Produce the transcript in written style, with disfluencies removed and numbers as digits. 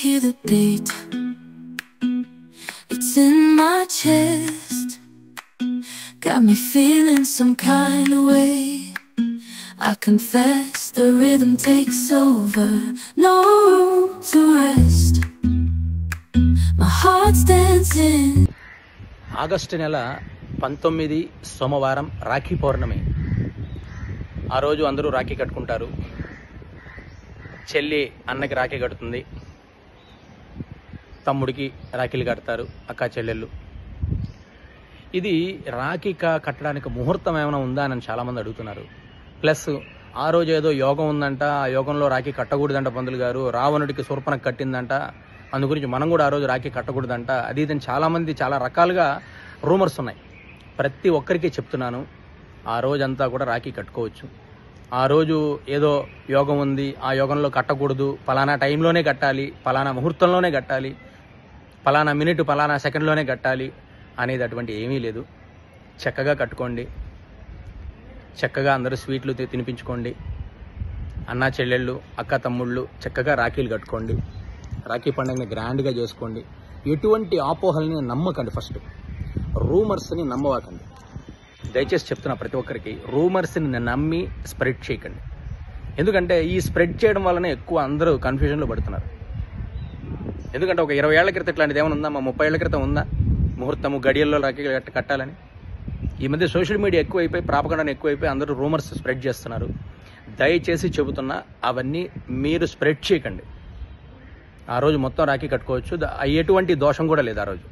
hear the beat. It's in my chest, got me feeling some kind of way. I confess the rhythm takes over, no room to rest. My heart's dancing. August నెల 19 సోమవారం రాఖీ పౌర్ణమి. ఆ రోజు అందరూ రాఖీ కట్టుకుంటారు. చెల్లి అన్నకి రాఖీ కడుతుంది, తమ్ముడికి రాఖీలు కడతారు అక్క చెల్లెళ్ళు. ఇది రాఖీ కట్టడానికి ముహూర్తం ఏమైనా ఉందా అని చాలామంది అడుగుతున్నారు. ప్లస్ ఆ రోజు ఏదో యోగం ఉందంట, ఆ యోగంలో రాఖీ కట్టకూడదంట పంతులు గారు, రావణుడికి శూర్పణఖ కట్టిందంట, అందు గురించి మనం కూడా ఆ రోజు రాఖీ కట్టకూడదంట, అది ఇదని చాలామంది చాలా రకాలుగా రూమర్స్ ఉన్నాయి. ప్రతి ఒక్కరికి చెప్తున్నాను, ఆ రోజంతా కూడా రాఖీ కట్టుకోవచ్చు. ఆ రోజు ఏదో యోగం ఉంది, ఆ యోగంలో కట్టకూడదు, పలానా టైంలోనే కట్టాలి, పలానా ముహూర్తంలోనే కట్టాలి, పలానా మినిట్ పలానా సెకండ్లోనే కట్టాలి అనేది అటువంటి ఏమీ లేదు. చక్కగా కట్టుకోండి, చక్కగా అందరూ స్వీట్లు తినిపించుకోండి, అన్నా చెల్లెళ్ళు అక్క తమ్ముళ్ళు చక్కగా రాఖీలు కట్టుకోండి, రాఖీ పండుగని గ్రాండ్గా చేసుకోండి. ఎటువంటి అపోహల్ని నమ్మకండి, ఫస్ట్ రూమర్స్ని నమ్మవాకండి. దయచేసి చెప్తున్నా ప్రతి ఒక్కరికి, రూమర్స్ని నమ్మి స్ప్రెడ్ చేయకండి. ఎందుకంటే ఈ స్ప్రెడ్ చేయడం వల్లనే ఎక్కువ అందరూ కన్ఫ్యూజన్లో పడుతున్నారు. ఎందుకంటే ఒక 20 ఏళ్ల క్రితం ఇట్లాంటిది ఏమైనా ఉందా, 30 ఏళ్ల క్రితం ఉందా ముహూర్తము గడియల్లో రాఖీ కట్టాలని? ఈ మధ్య సోషల్ మీడియా ఎక్కువైపోయి, ప్రాపగండా ఎక్కువైపోయి అందరూ రూమర్స్ స్ప్రెడ్ చేస్తున్నారు. దయచేసి చెబుతున్నా, అవన్నీ మీరు స్ప్రెడ్ చేయకండి. ఆ రోజు మొత్తం రాఖీ కట్టుకోవచ్చు, ఎటువంటి దోషం కూడా లేదు ఆ రోజు.